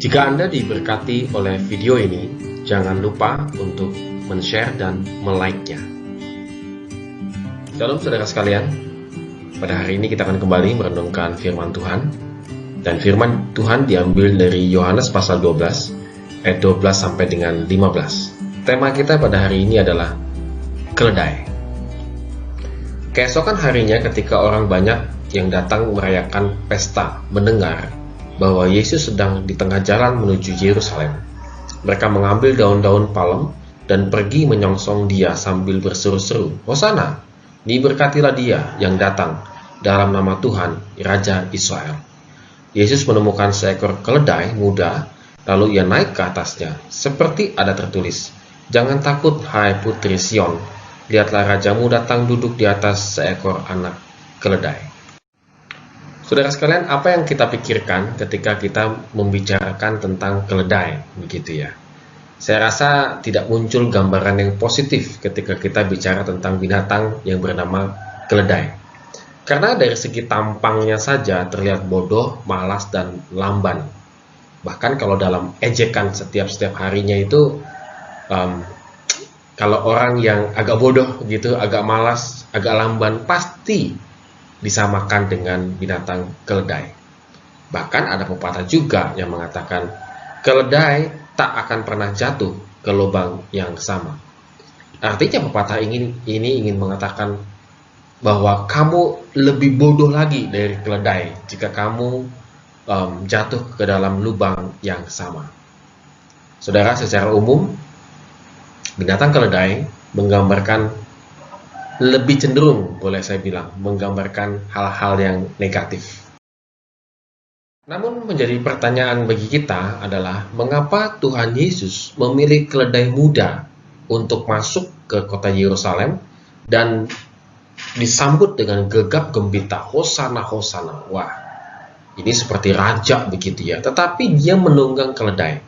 Jika Anda diberkati oleh video ini, jangan lupa untuk men-share dan me-like-nya. Shalom saudara sekalian, pada hari ini kita akan kembali merenungkan firman Tuhan. Dan firman Tuhan diambil dari Yohanes pasal 12, ayat 12 sampai dengan 15. Tema kita pada hari ini adalah keledai. Keesokan harinya ketika orang banyak yang datang merayakan pesta mendengar bahwa Yesus sedang di tengah jalan menuju Yerusalem, mereka mengambil daun-daun palem dan pergi menyongsong dia sambil berseru-seru, "Hosana, diberkatilah dia yang datang dalam nama Tuhan, Raja Israel." Yesus menemukan seekor keledai muda, lalu ia naik ke atasnya, seperti ada tertulis, "Jangan takut, hai putri Sion, lihatlah rajamu datang duduk di atas seekor anak keledai." Saudara sekalian, apa yang kita pikirkan ketika kita membicarakan tentang keledai, begitu ya? Saya rasa tidak muncul gambaran yang positif ketika kita bicara tentang binatang yang bernama keledai. Karena dari segi tampangnya saja terlihat bodoh, malas, dan lamban. Bahkan kalau dalam ejekan setiap harinya itu, kalau orang yang agak bodoh gitu, agak malas, agak lamban, pasti disamakan dengan binatang keledai. Bahkan ada pepatah juga yang mengatakan, keledai tak akan pernah jatuh ke lubang yang sama. Artinya pepatah ini ingin mengatakan bahwa kamu lebih bodoh lagi dari keledai jika kamu jatuh ke dalam lubang yang sama. Saudara, secara umum, binatang keledai menggambarkan lebih cenderung, boleh saya bilang, menggambarkan hal-hal yang negatif. Namun menjadi pertanyaan bagi kita adalah, mengapa Tuhan Yesus memilih keledai muda untuk masuk ke kota Yerusalem dan disambut dengan gegap gempita, Hosana, Hosana. Wah, ini seperti raja begitu ya. Tetapi dia menunggang keledai.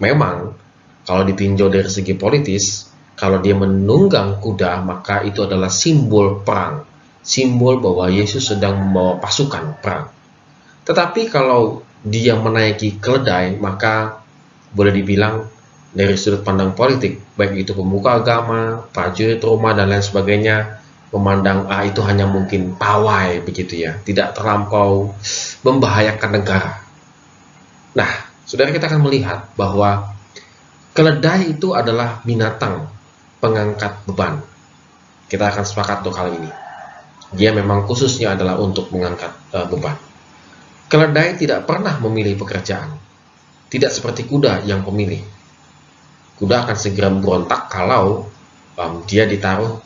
Memang, kalau ditinjau dari segi politis, kalau dia menunggang kuda, maka itu adalah simbol perang. Simbol bahwa Yesus sedang membawa pasukan perang. Tetapi kalau dia menaiki keledai, maka boleh dibilang dari sudut pandang politik, baik itu pemuka agama, prajurit Roma, dan lain sebagainya, memandang itu hanya mungkin pawai begitu ya, tidak terlampau membahayakan negara. Nah, saudara, kita akan melihat bahwa keledai itu adalah binatang pengangkat beban. Kita akan sepakat untuk hal ini. Dia memang khususnya adalah untuk mengangkat beban. Keledai tidak pernah memilih pekerjaan. Tidak seperti kuda yang pemilih. Kuda akan segera berontak kalau dia ditaruh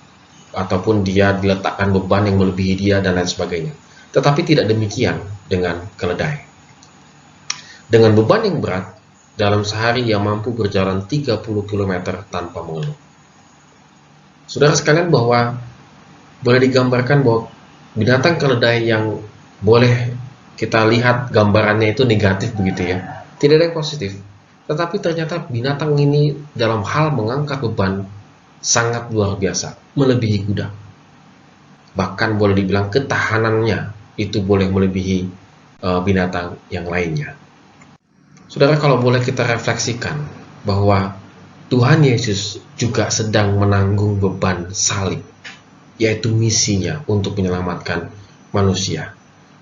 ataupun dia diletakkan beban yang melebihi dia dan lain sebagainya. Tetapi tidak demikian dengan keledai. Dengan beban yang berat, dalam sehari ia mampu berjalan 30 km tanpa mengeluh. Saudara sekalian, bahwa boleh digambarkan bahwa binatang keledai yang boleh kita lihat gambarannya itu negatif begitu ya. Tidak ada yang positif. Tetapi ternyata binatang ini dalam hal mengangkat beban sangat luar biasa, melebihi kuda. Bahkan boleh dibilang ketahanannya itu boleh melebihi binatang yang lainnya. Saudara, kalau boleh kita refleksikan bahwa Tuhan Yesus juga sedang menanggung beban salib, yaitu misinya untuk menyelamatkan manusia.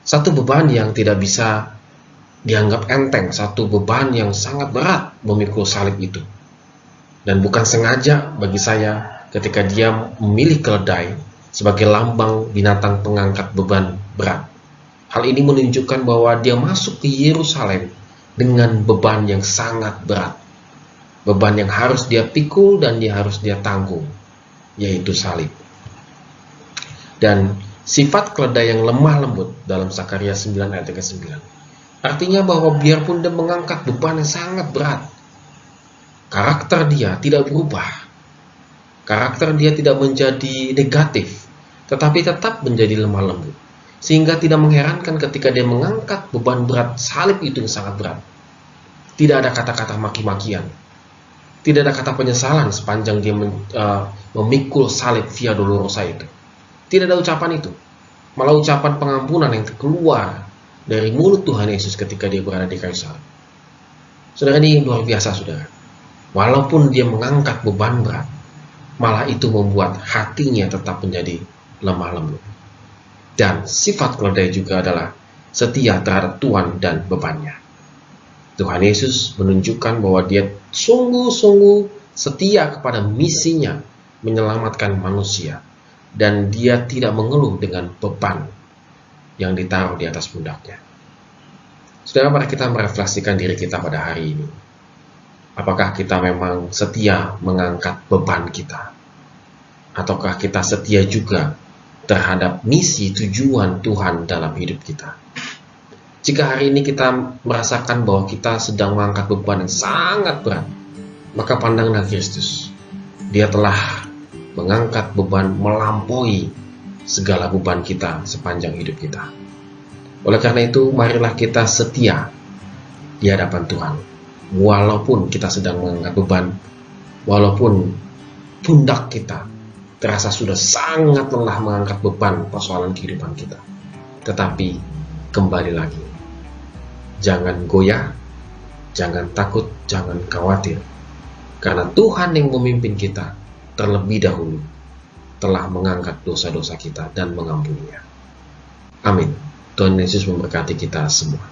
Satu beban yang tidak bisa dianggap enteng, satu beban yang sangat berat memikul salib itu. Dan bukan sengaja bagi saya ketika dia memilih keledai sebagai lambang binatang pengangkat beban berat. Hal ini menunjukkan bahwa dia masuk ke Yerusalem dengan beban yang sangat berat. Beban yang harus dia pikul dan harus dia tanggung, yaitu salib. Dan sifat keledai yang lemah lembut dalam Zakaria 9 ayat 9. Artinya bahwa biarpun dia mengangkat beban yang sangat berat, karakter dia tidak berubah. Karakter dia tidak menjadi negatif, tetapi tetap menjadi lemah lembut. Sehingga tidak mengherankan ketika dia mengangkat beban berat salib itu yang sangat berat. Tidak ada kata-kata maki-makian. Tidak ada kata penyesalan sepanjang dia memikul salib via dolorosa itu. Tidak ada ucapan itu. Malah ucapan pengampunan yang keluar dari mulut Tuhan Yesus ketika dia berada di kayu salib. Saudara, ini luar biasa, saudara. Walaupun dia mengangkat beban berat, malah itu membuat hatinya tetap menjadi lemah lembut. Dan sifat keledai juga adalah setia terhadap Tuhan dan bebannya. Tuhan Yesus menunjukkan bahwa dia sungguh-sungguh setia kepada misinya menyelamatkan manusia. Dan dia tidak mengeluh dengan beban yang ditaruh di atas pundaknya. Saudara, mari kita merefleksikan diri kita pada hari ini. Apakah kita memang setia mengangkat beban kita? Ataukah kita setia juga terhadap misi tujuan Tuhan dalam hidup kita? Jika hari ini kita merasakan bahwa kita sedang mengangkat beban yang sangat berat, maka pandanglah Kristus. Dia telah mengangkat beban melampaui segala beban kita sepanjang hidup kita. Oleh karena itu, marilah kita setia di hadapan Tuhan. Walaupun kita sedang mengangkat beban, walaupun pundak kita terasa sudah sangat lelah mengangkat beban persoalan kehidupan kita. Tetapi kembali lagi, jangan goyah, jangan takut, jangan khawatir. Karena Tuhan yang memimpin kita terlebih dahulu telah mengangkat dosa-dosa kita dan mengampuninya. Amin. Tuhan Yesus memberkati kita semua.